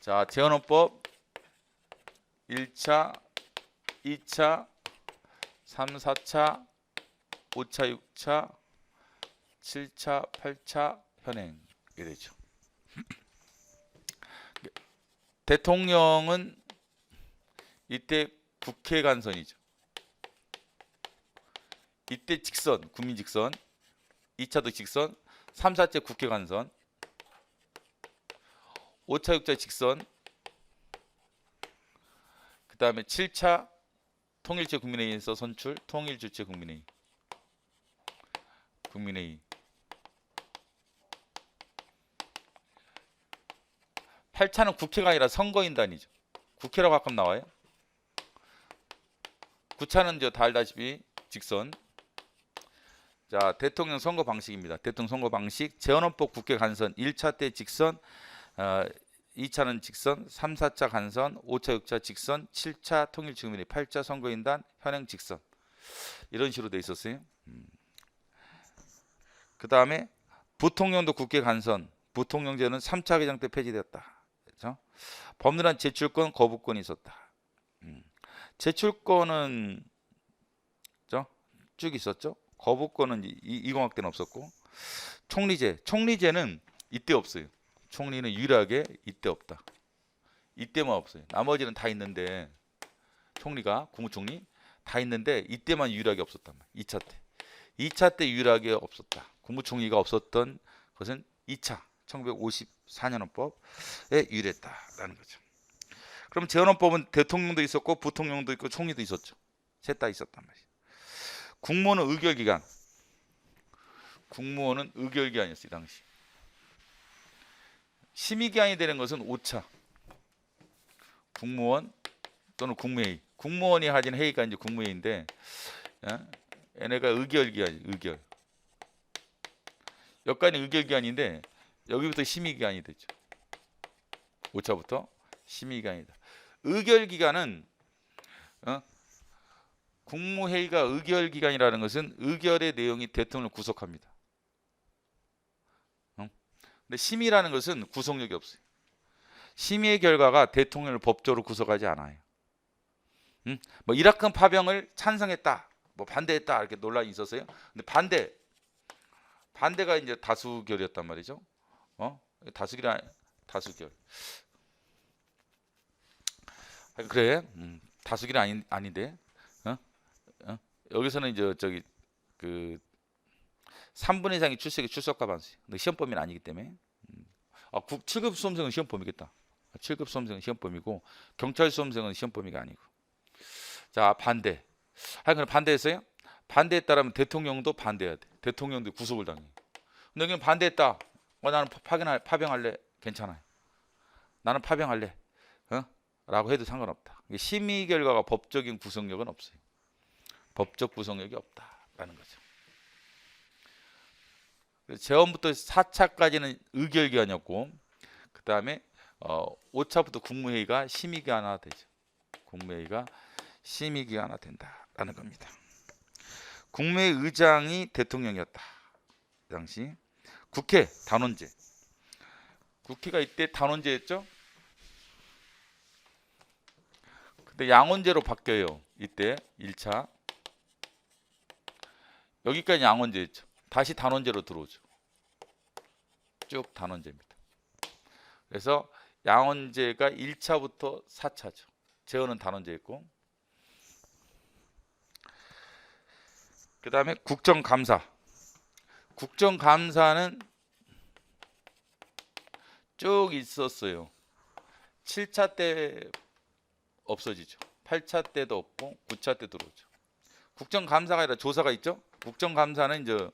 자, 재헌헌법 1차, 2차, 3, 4차, 5차, 6차, 7차, 8차 현행 이게 되죠. 대통령은 이때 국회 간선이죠. 이때 직선, 국민 직선, 2차도 직선, 3, 4째 국회 간선, 5차, 6차 직선, 그 다음에 7차 통일제 국민회의에서 선출, 통일주체 국민회의. 국민회의. 8차는 국회가 아니라 선거인단이죠. 국회라고 가끔 나와요. 9차는 이제 다 알다시피 직선. 자, 대통령 선거 방식입니다. 대통령 선거 방식. 재헌헌법 국회 간선 1차 때 직선, 2차는 직선, 3, 4차 간선, 5차, 6차 직선, 7차 통일주민회, 8차 선거인단, 현행 직선. 이런 식으로 돼 있었어요. 그 다음에 부통령도 국회 간선, 부통령제는 3차 개정 때 폐지되었다. 그렇죠? 법률안 제출권, 거부권이 있었다. 제출권은 그렇죠? 쭉 있었죠. 거부권은 이공학 때는 없었고, 총리제는 이때 없어요. 총리는 유일하게 이때 없다. 이때만 없어요. 나머지는 다 있는데 총리가 국무총리 다 있는데 이때만 유일하게 없었단 말이에요. 2차 때. 2차 때 유일하게 없었다. 국무총리가 없었던 것은 2차 1954년 헌법에 유일했다라는 거죠. 그럼 재헌헌법은 대통령도 있었고 부통령도 있고 총리도 있었죠. 셋 다 있었단 말이에요. 국무원은 의결기관. 국무원은 의결기관이었어요. 이 당시. 심의기관이 되는 것은 5차. 국무원 또는 국무회의. 국무원이 하진 회의가 이제 국무회의인데, 얘네가 의결기관, 의결. 여기까지 의결기관인데 여기부터 심의기관이 되죠. 5차부터 심의기관이다. 의결기관은 국무회의가 의결기관이라는 것은 의결의 내용이 대통령을 구속합니다. 근데 심의라는 것은 구속력이 없어요. 심의의 결과가 대통령을 법적으로 구속하지 않아요. 뭐 이라크 파병을 찬성했다, 뭐 반대했다 이렇게 논란이 있었어요. 근데 반대가 이제 다수결이었단 말이죠. 다수결. 그래, 다수결이 아닌데, 여기서는 이제 저기 그 3분의 이상이 출석과 반수. 근데 시험범위는 아니기 때문에. 7급 수험생은 시험범위겠다. 7급 수험생은 시험범위고 경찰 수험생은 시험범위가 아니고. 자, 반대. 그럼 반대했어요? 반대했다라면 대통령도 반대해야 돼. 대통령도 구속을 당해. 근데 여기는 반대했다. 나는 파병할래. 괜찮아요. 나는 파병할래. 라고 해도 상관없다. 심의 결과가 법적인 구속력은 없어요. 법적 구속력이 없다라는 거죠. 재헌부터 4차까지는 의결기관이었고, 그 다음에 5차부터 국무회의가 심의기관화 되죠. 국무회의가 심의기관화 된다라는 겁니다. 국무회의 의장이 대통령이었다. 그 당시 국회 단원제. 국회가 이때 단원제였죠. 근데 양원제로 바뀌어요. 이때 1차. 여기까지 양원제였죠. 다시 단원제로 들어오죠. 쭉 단원제입니다. 그래서 양원제가 1차부터 4차죠. 재헌은 단원제였고, 그 다음에 국정감사. 국정감사는 쭉 있었어요. 7차 때 없어지죠. 8차 때도 없고 9차 때 들어오죠. 국정감사가 아니라 조사가 있죠. 국정감사는 이제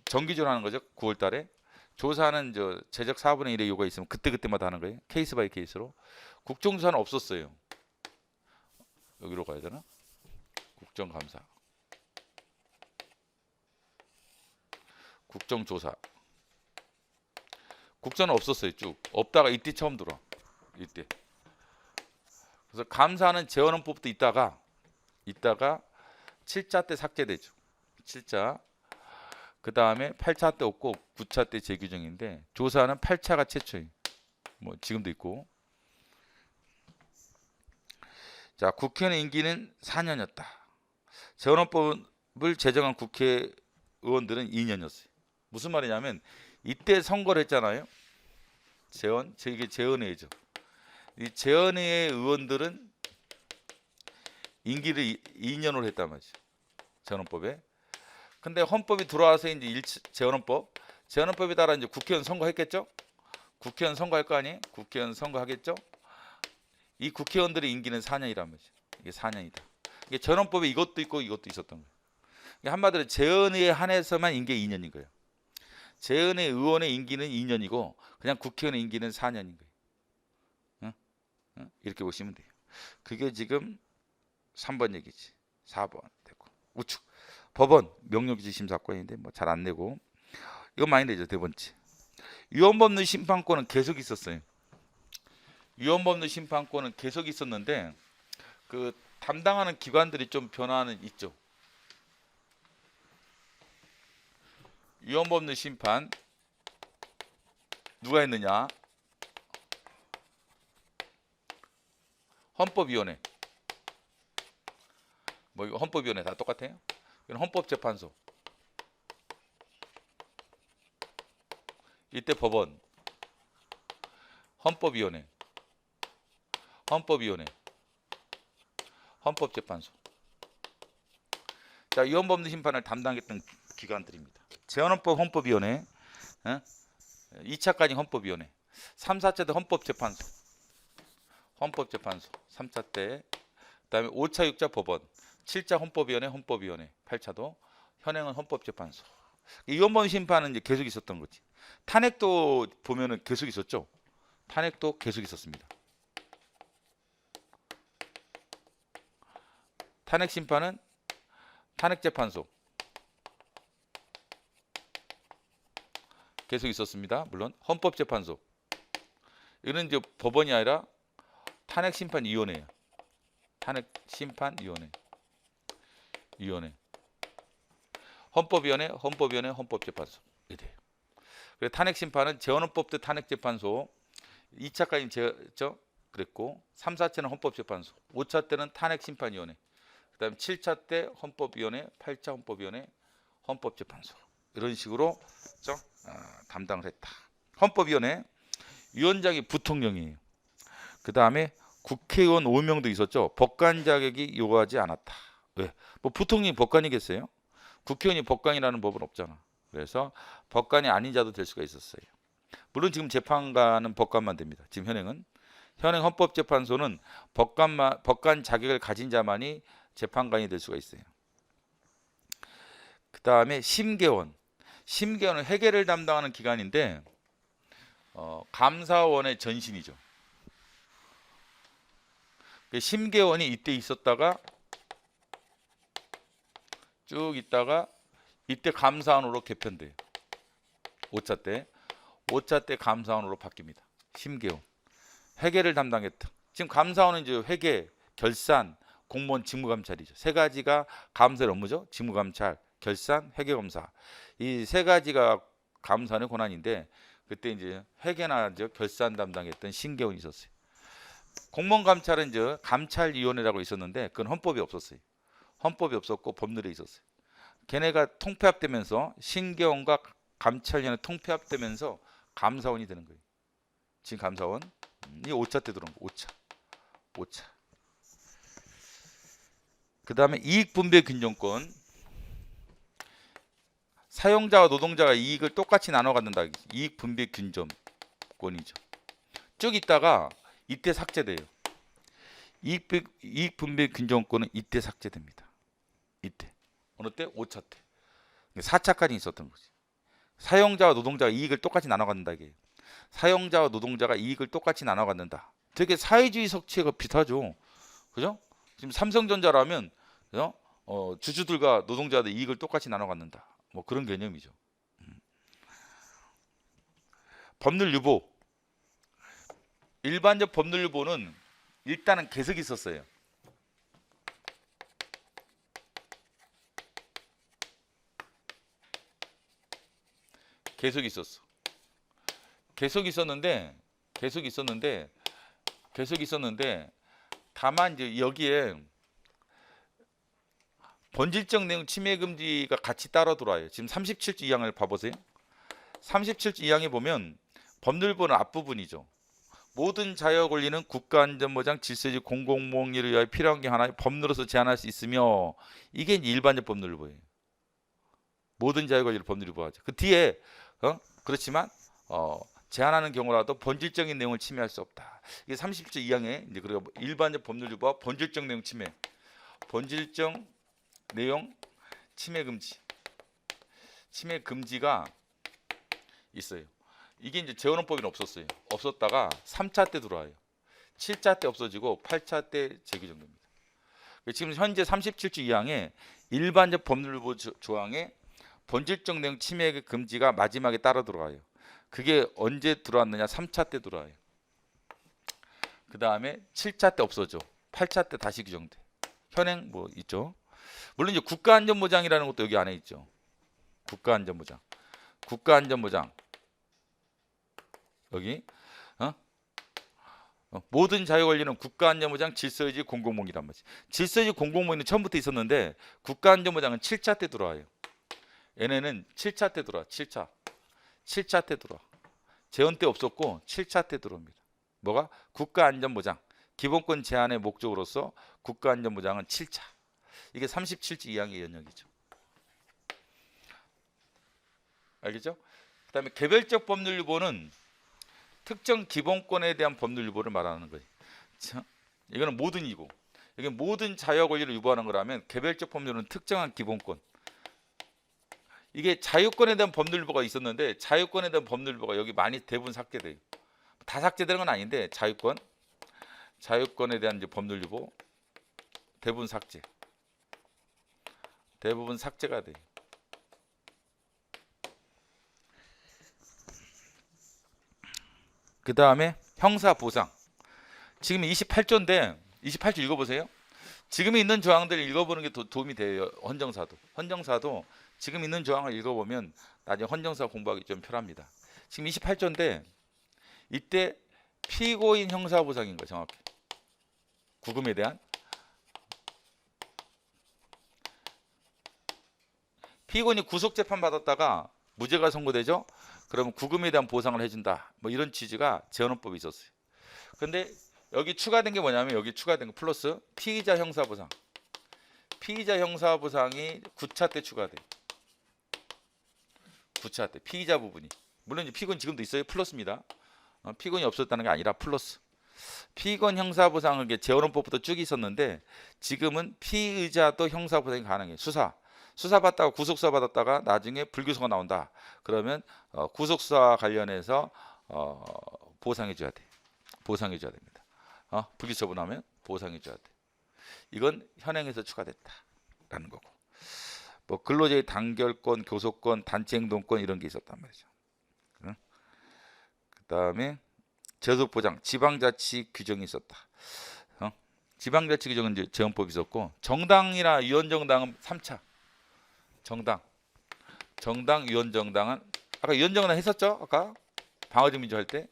정기적으로 하는 거죠. 9월 달에. 조사는 이제 제적 4분의 1의 요구가 있으면 그때마다 하는 거예요. 케이스 바이 케이스로. 국정조사는 없었어요. 여기로 가야 되나? 국정감사. 국정조사. 국정은 없었어요. 쭉. 없다가 이때 처음 들어. 이때. 그래서 감사는 재헌헌법부터 있다가 7차 때 삭제되죠. 7차. 그 다음에 8차 때 없고 9차 때 재규정인데 조사는 8차가 최초예요. 뭐 지금도 있고. 자, 국회의원 임기는 4년이었다. 재헌헌법을 제정한 국회의원들은 2년이었어요. 무슨 말이냐면 이때 선거를 했잖아요. 이게 재헌회죠. 이 재헌회의 의원들은 임기를 2년으로 했단 말이죠. 재헌헌법에. 근데 헌법이 들어와서 이제 재헌헌법에 따라 이제 국회의원 선거했겠죠? 국회의원 선거할 거 아니에요? 국회의원 선거하겠죠? 이 국회의원들의 임기는 4년이란 말이죠. 이게 4년이다. 이게 재헌헌법에 이것도 있고 이것도 있었던 거예요. 한마디로 재헌회에 한해서만 임기가 2년인 거예요. 재헌회 의원의 임기는 2년이고 그냥 국회의원의 임기는 4년인 거예요. 이렇게 보시면 돼요. 그게 지금 3번 얘기지. 4번 됐고. 우측. 법원 명령지심 사건인데 뭐 잘 안 내고. 이거 많이 내죠. 네 번째. 위헌법률 심판권은 계속 있었어요. 위헌법률 심판권은 계속 있었는데 그 담당하는 기관들이 좀 변화는 있죠. 위헌법률 심판 누가 했느냐? 헌법위원회. 뭐 이거 헌법위원회 다 똑같아요? 이건 헌법재판소. 이때 법원. 헌법위원회. 헌법재판소. 자, 위헌법률 심판을 담당했던 기관들입니다. 재헌헌법 헌법위원회, 2차까지 헌법위원회, 3, 4차 때 헌법재판소, 3차 때, 그다음에 5차, 6차 법원, 7차 헌법위원회, 8차도 현행은 헌법재판소. 위헌법 심판은 이제 계속 있었던 거지. 탄핵도 보면은 계속 있었죠. 탄핵도 계속 있었습니다. 탄핵 심판은 탄핵재판소 계속 있었습니다. 물론 헌법재판소 이거는 이제 법원이 아니라 탄핵심판위원회예요. 탄핵심판위원회. 헌법위원회, 헌법재판소. 이래요. 그래서 탄핵심판은 재헌헌법 때 탄핵재판소, 2차까지 그랬고 3, 4차는 헌법재판소, 5차 때는 탄핵심판위원회, 그 다음에 7차 때 헌법위원회, 8차 헌법위원회, 헌법재판소. 이런 식으로 담당을 했다. 헌법위원회 위원장이 부통령이에요. 그 다음에 국회의원 5명도 있었죠. 법관 자격이 요구하지 않았다. 왜? 뭐 부통령이 법관이겠어요? 국회의원이 법관이라는 법은 없잖아. 그래서 법관이 아닌 자도 될 수가 있었어요. 물론 지금 재판관은 법관만 됩니다. 지금 현행 헌법재판소는 법관 자격을 가진 자만이 재판관이 될 수가 있어요. 그 다음에 심계원은 회계를 담당하는 기관인데 감사원의 전신이죠. 심계원이 이때 있었다가 쭉 있다가 이때 감사원으로 개편돼요. 5차 때 감사원으로 바뀝니다. 심계원. 회계를 담당했다. 지금 감사원은 이제 회계, 결산, 공무원 직무감찰이죠. 세 가지가 감사의 업무죠. 직무감찰, 결산, 회계검사. 이 세 가지가 감사원의 권한인데 그때 이제 회계나 결산 담당했던 심계원이 있었어요. 공무원 감찰은 이제 감찰위원회라고 있었는데 그건 헌법이 없었어요. 헌법이 없었고 법률에 있었어요. 걔네가 통폐합되면서 심계원과 감찰위원회 통폐합되면서 감사원이 되는 거예요. 지금 감사원. 이 5차 때 들어온 거. 5차. 그 다음에 이익분배균정권. 사용자와 노동자가 이익을 똑같이 나눠 갖는다. 이익분배균정권이죠. 쭉 있다가 이때 삭제돼요. 이익분배균정권은 이때 삭제됩니다. 이때. 어느 때? 5차 때. 4차까지 있었던 거지. 사용자와 노동자가 이익을 똑같이 나눠 갖는다. 이게. 사용자와 노동자가 이익을 똑같이 나눠 갖는다. 되게 사회주의 석치가 비슷하죠. 그죠? 지금 삼성전자라면 주주들과 노동자들 이익을 똑같이 나눠 갖는다. 뭐 그런 개념이죠. 법률 유보. 일반적 법률 유보는 일단은 계속 있었어요. 계속 있었는데 계속 있었는데 다만 이제 여기에 본질적 내용 침해 금지가 같이 따라 들어와요. 지금 37조 2항을 봐보세요. 37조 2항에 보면 법률부는 앞부분이죠. 모든 자유와 권리는 국가안전보장 질서지 공공복리를 위하여 필요한 게 하나의 법률로서 제한할 수 있으며 이게 이제 일반적 법률보예요. 모든 자유와 권리를 법률이 보호하죠. 그 뒤에 그렇지만 제한하는 경우라도 본질적인 내용을 침해할 수 없다. 이게 30조 2항에 이제 그리고 일반적 법률주부와 본질적 내용 침해, 본질적 내용 침해 금지가 있어요. 이게 이제 재헌헌법에는 없었어요. 없었다가 3차 때 들어와요. 7차 때 없어지고 8차 때 재규정됩니다. 지금 현재 37조 2항에 일반적 법률부 조항에 본질적 내용 침해 금지가 마지막에 따라 들어와요. 그게 언제 들어왔느냐? 3차 때 들어와요. 그 다음에 7차 때 없어져. 8차 때 다시 규정돼. 현행 뭐 있죠. 물론 이제 국가안전보장이라는 것도 여기 안에 있죠. 국가안전보장 여기 모든 자유 권리는 국가안전보장 질서유지 공공복리란 말이지. 질서유지 공공복리는 처음부터 있었는데 국가안전보장은 7차 때 들어와요. 얘네는 7차 때 들어와. 7차 때 들어와. 재헌 때 없었고 7차 때 들어옵니다. 뭐가? 국가안전보장 기본권 제한의 목적으로서 국가안전보장은 7차. 이게 37조 2항의 영역이죠. 알겠죠? 그 다음에 개별적 법률유보는 특정 기본권에 대한 법률유보를 말하는 거예요. 이거는 모든 이고 이게 모든 자유와 권리를 유보하는 거라면 개별적 법률은 특정한 기본권. 이게 자유권에 대한 법률유보가 있었는데 자유권에 대한 법률유보가 여기 많이 대부분 삭제돼요. 다 삭제되는 건 아닌데 자유권에 대한 이제 법률유보 대부분 삭제가 돼요. 그 다음에 형사보상. 지금 28조인데 28조 읽어보세요. 지금 있는 조항들 읽어보는 게 도움이 돼요. 헌정사도 지금 있는 조항을 읽어보면 나중에 헌정사 공부하기 좀 편합니다. 지금 28조인데 이때 피고인 형사보상인 거예요. 정확히 구금에 대한 피고인이 구속재판 받았다가 무죄가 선고되죠. 그러면 구금에 대한 보상을 해준다. 뭐 이런 취지가 재헌헌법에 있었어요. 근데 여기 추가된 게 뭐냐면 여기 추가된 거 플러스 피의자 형사보상이 9차 때 추가돼. 9차 때 피의자 부분이 물론 이제 피고인 지금도 있어요. 플러스입니다. 피고인이 없었다는 게 아니라 플러스. 피고인 형사보상은 재헌헌법부터 쭉 있었는데 지금은 피의자도 형사보상이 가능해요. 수사 받다가 구속수사 받았다가 나중에 불구속가 나온다. 그러면 구속수사 관련해서 보상해줘야 돼. 보상해줘야 됩니다. 불기소 처분하면 보상해줘야 돼. 이건 현행에서 추가됐다라는 거고. 뭐 근로자의 단결권, 교섭권, 단체행동권 이런 게 있었단 말이죠. 그 다음에 제도보장, 지방자치 규정이 있었다. 지방자치 규정은 이제 재헌법이 있었고 정당이나 위원정당은 3차. 정당, 위원정당은 아까 위원정당 했었죠? 아까 방어적 민주 할 때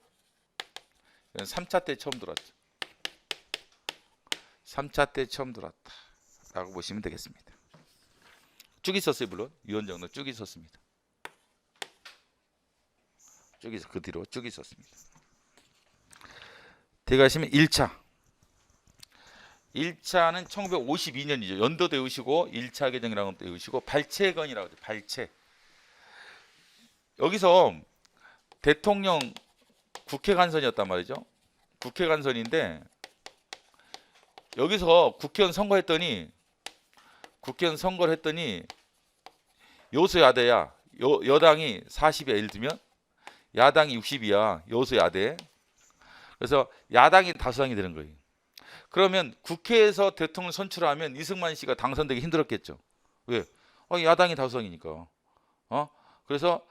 3차 때 처음 들어왔죠. 3차 때 처음 들어왔다라고 보시면 되겠습니다. 쭉 있었어요. 물론 위원정당 쭉 있었습니다. 그 뒤로 쭉 있었습니다. 들어가시면 1차는 1952년이죠. 연도도 외우시고 1차 개정이라는 것도 외우시고 발췌건이라고 하죠. 발췌. 여기서 대통령 국회 간선이었단 말이죠. 국회 간선인데 여기서 국회의원 선거를 했더니 요소야대야. 여당이 40이야. 예를 들면 야당이 60이야. 요소야대. 그래서 야당이 다수당이 되는 거예요. 그러면 국회에서 대통령 선출하면 이승만 씨가 당선되기 힘들었겠죠. 왜? 야당이 다수당이니까. 그래서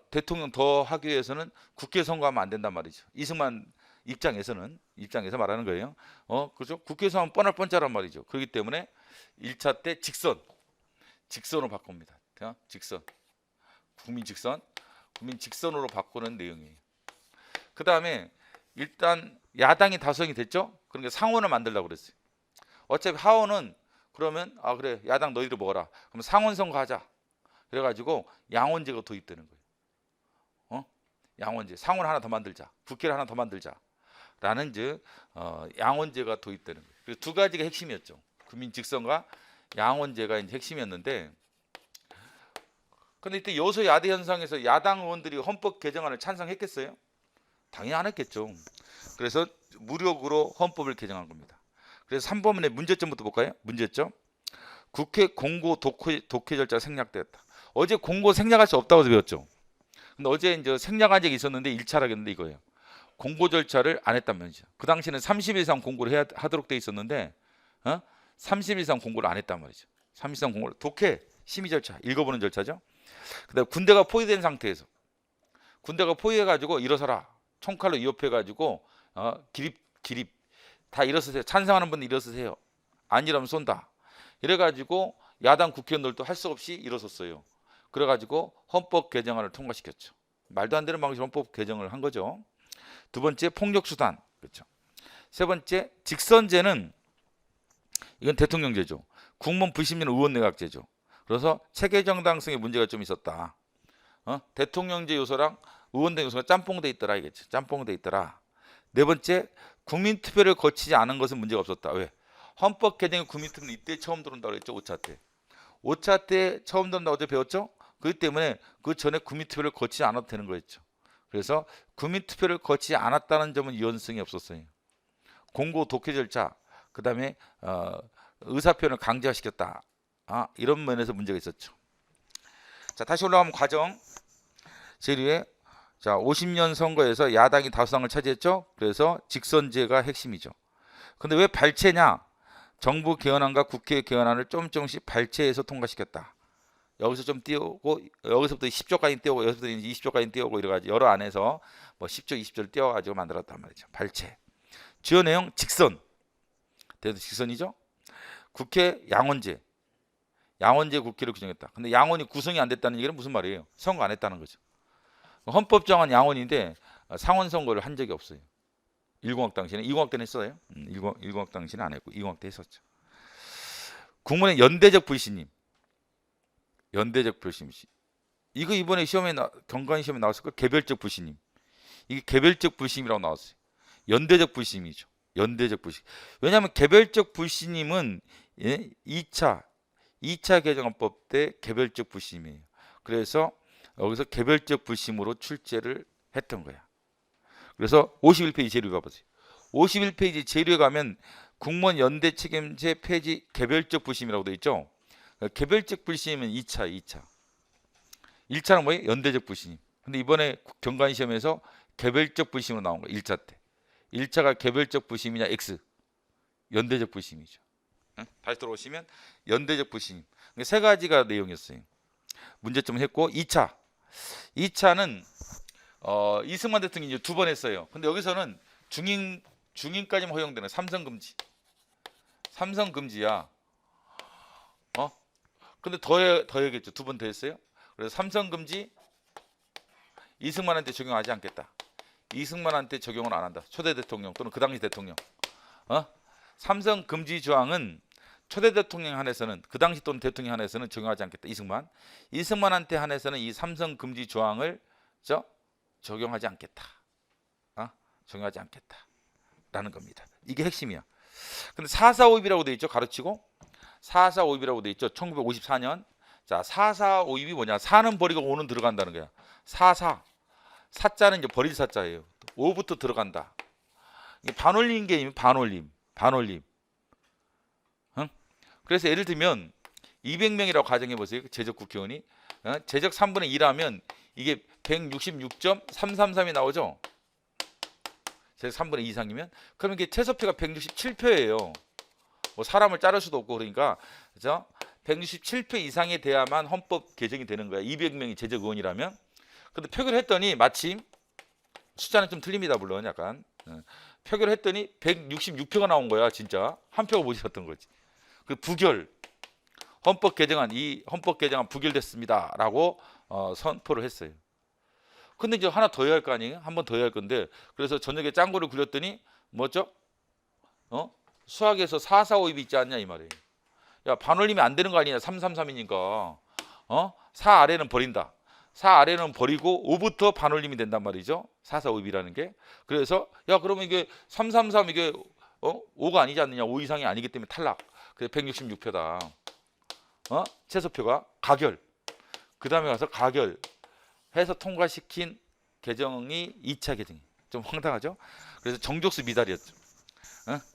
대통령 더 하기 위해서는 국회 선거하면 안 된단 말이죠. 이승만 입장에서 말하는 거예요. 그렇죠? 국회에서 하면 뻔할 뻔짜란 말이죠. 그렇기 때문에 1차 때 직선으로 바꿉니다. 국민 직선으로 바꾸는 내용이에요. 그 다음에 일단 야당이 다수당이 됐죠. 그러니까 상원을 만들려고 그랬어요. 어차피 하원은 그러면 아 그래 야당 너희들 먹어라. 그럼 상원 선거하자. 그래가지고 양원제가 도입되는 거예요. 양원제. 상원 하나 더 만들자. 국회를 하나 더 만들자. 라는 즉 양원제가 도입되는 거예요. 그래서 두 가지가 핵심이었죠. 국민 직선과 양원제가 이제 핵심이었는데, 근데 이때 여소야대 현상에서 야당 의원들이 헌법 개정안을 찬성했겠어요? 당연히 안 했겠죠. 그래서 무력으로 헌법을 개정한 겁니다. 그래서 3번의 문제점부터 볼까요? 문제점. 국회 공고 독회 절차 생략되었다. 어제 공고 생략할 수 없다고 배웠죠. 근데 어제 이제 생략한 적이 있었는데 1차라겠는데 이거예요. 공고 절차를 안 했단 말이죠. 그 당시에는 30일 이상 공고를 하도록 돼 있었는데 30일 이상 공고를 안 했단 말이죠. 30일 이상 공고를 독해 심의 절차 읽어보는 절차죠. 그다음 군대가 포위된 상태에서 군대가 포위해가지고 일어서라 총칼로 위협해가지고 기립 다 일어서세요. 찬성하는 분들 일어서세요. 안 일어면 쏜다. 이래가지고 야당 국회의원들도 할 수 없이 일어섰어요. 그래가지고 헌법 개정안을 통과시켰죠. 말도 안 되는 방식으로 헌법 개정을 한 거죠. 두 번째 폭력수단, 그렇죠. 세 번째 직선제는 이건 대통령제죠. 국문 불신민 의원 내각제죠. 그래서 체계 정당성에 문제가 좀 있었다. 대통령제 요소랑 의원대 요소가 짬뽕돼 있더라 이겠죠. 짬뽕돼 있더라. 네 번째 국민투표를 거치지 않은 것은 문제가 없었다. 왜? 헌법 개정의 국민투표는 이때 처음 들어온다고 그랬죠. 5차 때. 5차 때 처음 들어온다고 어제 배웠죠. 그렇기 때문에 그 전에 국민투표를 거치지 않아도 되는 거였죠. 그래서 국민투표를 거치지 않았다는 점은 유연성이 없었어요. 공고 독해 절차, 그 다음에 의사표현을 강제화시켰다. 이런 면에서 문제가 있었죠. 자, 다시 올라가면 과정. 제일 위에 자 50년 선거에서 야당이 다수당을 차지했죠. 그래서 직선제가 핵심이죠. 근데 왜 발췌냐? 정부 개헌안과 국회 개헌안을 조금씩 발췌해서 통과시켰다. 여기서 좀 띄우고 여기서부터 10조까지 띄우고 여기서부터 20조까지 띄우고 이래가지고 여러 안에서 뭐 10조 20조를 띄워가지고 만들었단 말이죠. 발췌. 주요 내용 직선. 대도 직선이죠. 국회 양원제. 양원제 국회를 규정했다. 근데 양원이 구성이 안 됐다는 얘기는 무슨 말이에요? 선거 안 했다는 거죠. 헌법 정한 양원인데 상원 선거를 한 적이 없어요. 1공학 당시에는 2공학 때는 했어요. 1공학 당시는 안 했고 2공학 때 했었죠. 국문의 연대적 불신임. 연대적 불신임. 이거 이번에 시험에 경관 시험에 나왔을 거 개별적 불신임. 이게 개별적 불신임이라고 나왔어요. 연대적 불신임이죠. 연대적 불신. 왜냐하면 개별적 불신임은 2차 개정헌법 때 개별적 불신임이에요. 그래서 여기서 개별적 불신임으로 출제를 했던 거야. 그래서 51페이지 재료에 가보세요. 51페이지 재료에 가면 국무원 연대 책임제 폐지 개별적 불신임이라고 되어 있죠. 개별적 불신임은 2차. 1차는 뭐예요? 연대적 불신임. 근데 이번에 경관 시험에서 개별적 불신임으로 나온 거예요. 1차 때. 1차가 개별적 불신임이냐 X. 연대적 불신임이죠. 다시 들어오시면 연대적 불신임. 세 가지가 내용이었어요. 문제점을 했고 2차는 이승만 대통령이 2번 했어요. 근데 여기서는 중인까지만 허용되는 삼성 금지야. 근데 더 해야겠죠. 2번 더 했어요. 그래서 삼성 금지 이승만한테 적용하지 않겠다. 이승만한테 적용을 안 한다. 초대 대통령 또는 그 당시 대통령. 삼성 금지 조항은 초대 대통령 한해서는 그 당시 또는 대통령 한해서는 적용하지 않겠다. 이승만한테 한해서는 이 삼성 금지 조항을 적용하지 않겠다. 적용하지 않겠다라는 겁니다. 이게 핵심이야. 근데 4.4.5입이라고 돼 있죠. 가르치고 4.4.5입이라고 돼 있죠. 1954년. 자, 4.4.5입이 뭐냐? 4는 버리고 5는 들어간다는 거야. 4.4. 사자는 이제 버릴 사자예요. 5부터 들어간다. 반올림 개념이 반올림. 그래서 예를 들면 200명이라고 가정해 보세요. 재적 국회의원이 재적 3분의 2라면 이게 166.333이 나오죠. 재적 3분의 2 이상이면 그러면 이게 최소표가 167표예요. 뭐 사람을 자를 수도 없고 그러니까 그죠? 167표 이상이 돼야만 헌법 개정이 되는 거야. 200명이 재적 의원이라면. 근데 표결을 했더니 마침 숫자는 좀 틀립니다. 물론 약간 표결을 했더니 166표가 나온 거야. 진짜 한 표가 못 있었던 거지. 그 부결 헌법 개정안 부결됐습니다라고 선포를 했어요. 근데 이제 하나 더 해야 할 거 아니에요? 한 번 더 해야 할 건데, 그래서 저녁에 짱구를 굴렸더니 뭐죠? 수학에서 4, 4, 5, 2 있지 않냐 이 말이에요. 야, 반올림이 안 되는 거 아니냐? 3, 3, 3이니까 4 아래는 버린다. 4 아래는 버리고 5부터 반올림이 된단 말이죠. 4, 4, 5, 2라는 게. 그래서 야, 그러면 이게 3, 3, 3 이게 5가 아니지 않느냐? 5 이상이 아니기 때문에 탈락. 그래서 166표다. 최소표가 가결. 그 다음에 가서 가결해서 통과시킨 계정이 2차 계정이. 좀 황당하죠? 그래서 정족수 미달이었죠.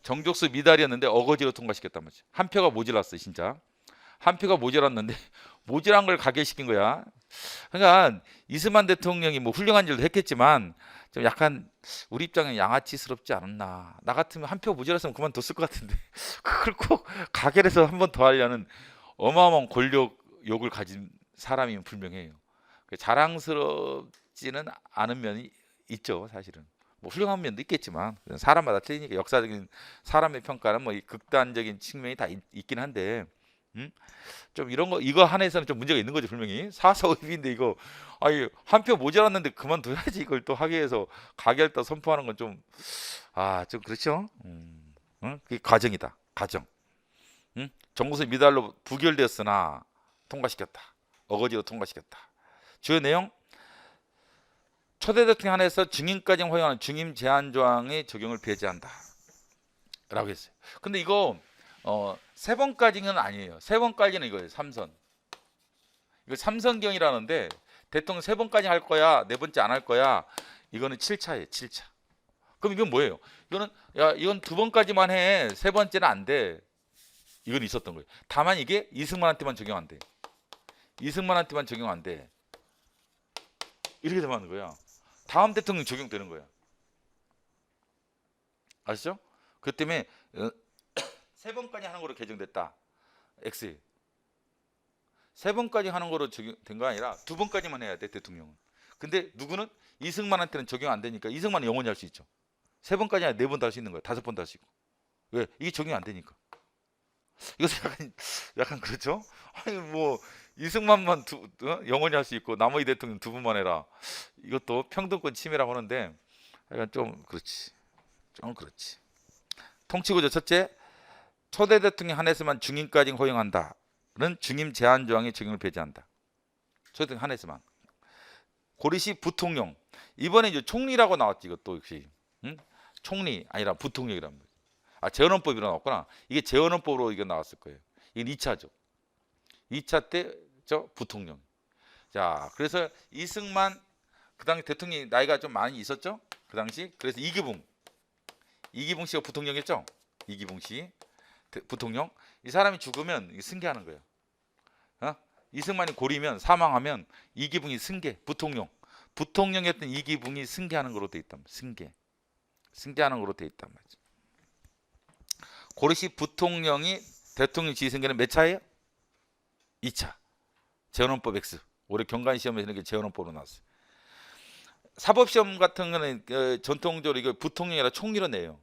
정족수 미달이었는데 어거지로 통과시켰단 말이죠. 한 표가 모자랐어요, 진짜. 한 표가 모자랐는데 모자란 걸 가결시킨 거야. 그러니까 이승만 대통령이 뭐 훌륭한 일도 했겠지만 좀 약간 우리 입장에 양아치스럽지 않았나. 나 같으면 한 표 모자랐으면 그만뒀을 것 같은데 그걸 꼭 가결해서 한 번 더 하려는 어마어마한 권력욕을 가진 사람이면 분명해요. 자랑스럽지는 않은 면이 있죠, 사실은. 뭐 훌륭한 면도 있겠지만 사람마다 틀리니까 역사적인 사람의 평가는 뭐 극단적인 측면이 다 있긴 한데 좀 이런 거 이거 한해서는 좀 문제가 있는 거죠, 분명히. 4, 4, 5인데 이거 아니 한 표 모자랐는데 그만둬야지. 이걸 또 하기 위해서 가결다 선포하는 건 좀 좀 그렇죠. 그게 과정이다, 과정. 정부서 미달로 부결되었으나 통과시켰다. 어거지로 통과시켰다. 주요 내용: 초대 대통령 한해서 증인까지 허용하는 증인 제한 조항의 적용을 배제한다 라고 했어요. 근데 이거 세 번까지는 아니에요. 세 번까지는 이거예요. 3선. 이거 3선경이라는데 대통령 세 번까지 할 거야, 네 번째 안 할 거야. 이거는 7차예요. 7차. 그럼 이건 뭐예요? 이건 두 번까지만 해. 세 번째는 안 돼. 이건 있었던 거예요. 다만 이게 이승만한테만 적용 안 돼. 이승만한테만 적용 안 돼. 이렇게 되면 하는 거야. 다음 대통령 적용되는 거야. 아시죠? 그 때문에 세 번까지 하는 거로 개정됐다. X. 세 번까지 하는 거로 적용된 거 아니라 두 번까지만 해야 돼, 대통령은. 근데 누구는 이승만한테는 적용 안 되니까 이승만은 영원히 할 수 있죠. 세 번까지 아니라 네 번도 할 수 있는 거야. 다섯 번도 할 수 있고. 왜? 이게 적용 안 되니까. 이것도 약간 그렇죠? 아니 뭐 이승만만 영원히 할 수 있고 나머지 대통령 두 분만 해라. 이것도 평등권 침해라고 하는데 약간 좀 그렇지. 좀 그렇지. 통치구조 첫째, 초대 대통령 한해서만 중임까지 허용한다는 중임 제한 조항의 적용을 배제한다. 초대 대통령 한해서만. 고리시 부통령. 이번에 이제 총리라고 나왔지. 이것도 역시 총리 아니라 부통령이란 말이야. 재헌헌법이로 나왔구나. 이게 재헌헌법으로 이게 나왔을 거예요. 이건 2차죠. 2차 때 저 부통령. 자, 그래서 이승만 그 당시 대통령이 나이가 좀 많이 있었죠. 그 당시. 그래서 이기붕 씨가 부통령이었죠. 이기붕 씨 부통령. 이 사람이 죽으면 승계하는 거예요. 이승만이 고리면 사망하면 이기붕이 승계 부통령. 부통령이었던 이기붕이 승계하는 거로 돼 있단 말이에요. 승계하는 거로 돼 있단 말이죠. 고리시 부통령이 대통령 지휘승계는 몇 차예요? 2차. 재헌헌법 X. 올해 경관시험에서 이렇게 재헌헌법으로 나왔어요. 사법시험 같은 거는 전통적으로 이거 부통령이 아니라 총리로 내요.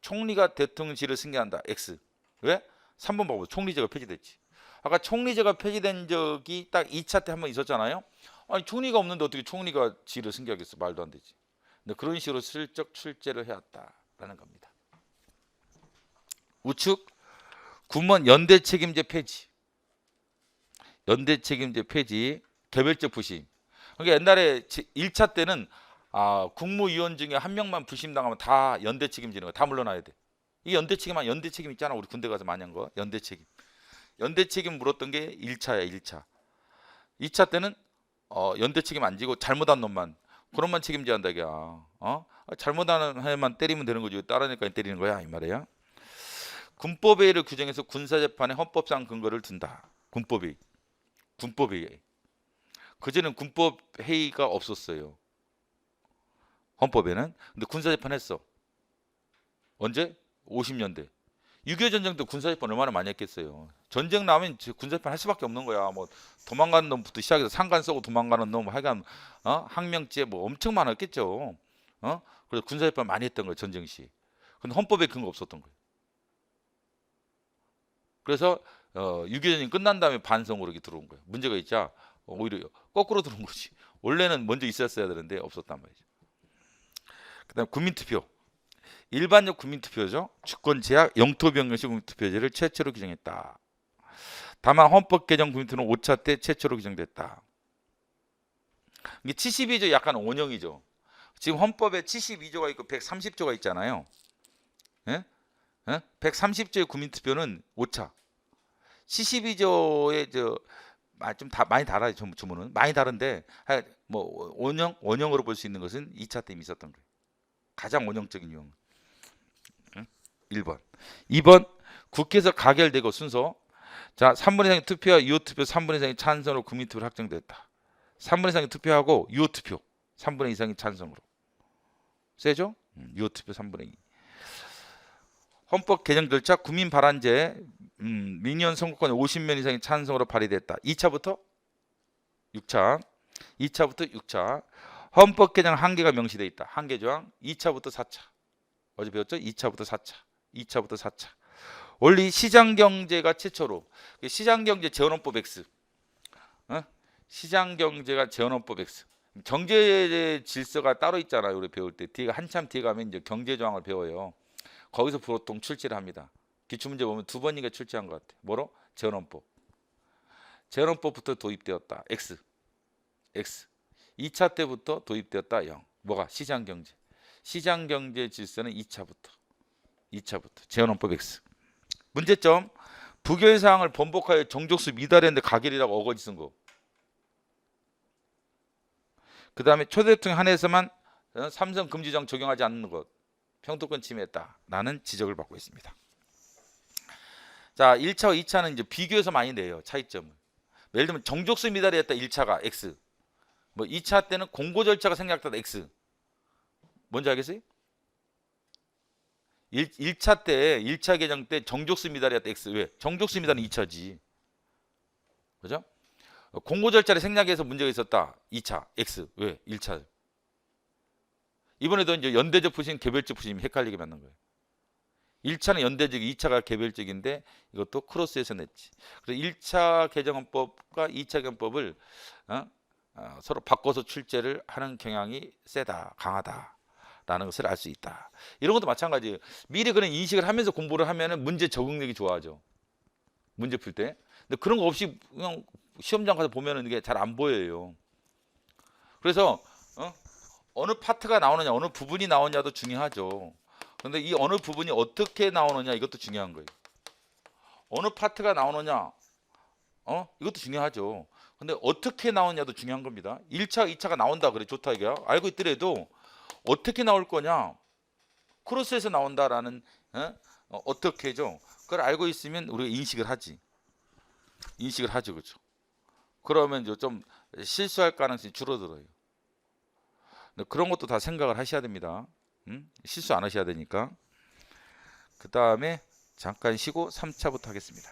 총리가 대통령 지휘를 승계한다. X. 왜? 3번 봐보. 총리제가 폐지됐지. 아까 총리제가 폐지된 적이 딱 2차 때 한 번 있었잖아요. 아니 총리가 없는데 어떻게 총리가 지휘를 승계하겠어? 말도 안 되지. 근데 그런 식으로 슬쩍 출제를 해왔다라는 겁니다. 우측 군무원 연대 책임제 폐지. 연대 책임제 폐지, 개별적 부심. 그러니까 옛날에 1차 때는 국무위원 중에 한 명만 부심당하면 다 연대 책임지는 거, 다 물러나야 돼. 이 연대 책임 있잖아. 우리 군대 가서 많이 한 거. 연대 책임. 연대 책임 물었던 게 1차야, 1차. 2차 때는 연대 책임 안 지고 잘못한 놈만 그런만 책임져야 한다 이게. 잘못하는 해만 때리면 되는 거지. 다른 애까지 때리는 거야 이 말이야. 군법회의를 규정해서 군사재판에 헌법상 근거를 둔다. 군법회의. 그전에는 군법회의가 없었어요. 헌법에는. 근데 군사재판 했어. 언제? 50년대. 6.25 전쟁 때 군사재판 얼마나 많이 했겠어요. 전쟁 나면 군사재판 할 수밖에 없는 거야. 뭐 도망가는 놈부터 시작해서 상관 쏘고 도망가는 놈, 하여간 항명죄 뭐 엄청 많았겠죠. 그래서 군사재판 많이 했던 거예요, 전쟁 시. 근데 헌법에 근거 없었던 거예요. 그래서 6.25 전쟁 끝난 다음에 반성으로 이렇게 들어온 거예요. 문제가 있자 오히려 거꾸로 들어온 거지. 원래는 먼저 있었어야 되는데 없었단 말이죠. 그다음 국민투표. 일반적 국민투표죠. 주권 제약 영토 변경식 국민투표제를 최초로 규정했다. 다만 헌법 개정 국민투표는 5차 때 최초로 규정됐다. 이게 72조 약간 원형이죠. 지금 헌법에 72조가 있고 130조가 있잖아요. 예? 130조의 국민투표는 5차. 72조의 좀 많이 달라요. 주문은 많이 다른데 뭐 원형으로 볼 수 있는 것은 2차 때 이미 있었던 거예요. 가장 원형적인 유형. 1번. 2번 국회에서 가결되고 순서. 자, 3분 이상의 투표와 유효투표 3분 이상의 찬성으로 국민투표를 확정됐다. 3분 이상의 투표하고 유효투표 3분의 이상의 찬성으로. 세죠? 유효투표 3분의 2. 헌법 개정 절차 국민 발안제 민의원 선거권의 50명 이상의 찬성으로 발의됐다. 2차부터 6차. 2차부터 6차. 헌법 개정 한계가 명시되어 있다. 한계 조항 2차부터 4차. 어제 배웠죠? 2차부터 4차. 2차부터 4차. 원리 시장경제가 최초로 시장경제 재원헌법 X. 시장경제가 재원헌법 X. 경제 질서가 따로 있잖아요. 우리 배울 때 뒤에 한참 뒤에 가면 이제 경제 조항을 배워요. 거기서 보통 출제를 합니다. 기출문제 보면 두 번인가 출제한 것 같아요. 뭐로? 재원헌법. 재원헌법부터 도입되었다. X. 2차 때부터 도입되었다. 0. 뭐가? 시장경제. 시장경제 질서는 2차부터. 재원헌법 X. 문제점. 부결 사항을 번복하여 정족수 미달했는데 가결이라고 어거지 쓴 거. 그 다음에 초대 대통령 한해에서만 삼성 금지령 적용하지 않는 것. 평등권 침해했다. 라는 지적을 받고 있습니다. 자, 1차와 2차는 이제 비교해서 많이 내요. 차이점을. 예를 들면 정족수 미달이 했다. 1차가 X. 뭐 2차 때는 공고 절차가 생략됐다. X. 뭔지 알겠어요? 1차 때 1차 개정 때 정족수 미달이 했다. X. 왜? 정족수 미달은 2차지. 그죠? 공고 절차를 생략해서 문제가 있었다. 2차 X. 왜? 1차. 이번에도 이제 연대적 부심, 개별적 부심 헷갈리게 만든 거예요. 1차는 연대적, 2차가 개별적인데 이것도 크로스해서 냈지. 그래서 1차 개정헌법과 2차 개정법을 서로 바꿔서 출제를 하는 경향이 세다, 강하다라는 것을 알 수 있다. 이런 것도 마찬가지예요. 미리 그런 인식을 하면서 공부를 하면은 문제 적응력이 좋아져. 문제 풀 때. 근데 그런 거 없이 그냥 시험장 가서 보면은 이게 잘 안 보여요. 그래서 어느 파트가 나오느냐, 어느 부분이 나오냐도 중요하죠. 그런데 이 어느 부분이 어떻게 나오느냐 이것도 중요한 거예요. 어느 파트가 나오느냐, 이것도 중요하죠. 근데 어떻게 나오냐도 중요한 겁니다. 1차, 2차가 나온다 그래 좋다 이거야. 알고 있더라도 어떻게 나올 거냐, 크로스에서 나온다라는 어떻게죠. 그걸 알고 있으면 우리가 인식을 하죠, 그렇죠. 그러면 이제 좀 실수할 가능성이 줄어들어요. 그런 것도 다 생각을 하셔야 됩니다. 실수 안 하셔야 되니까. 그 다음에 잠깐 쉬고 3차부터 하겠습니다.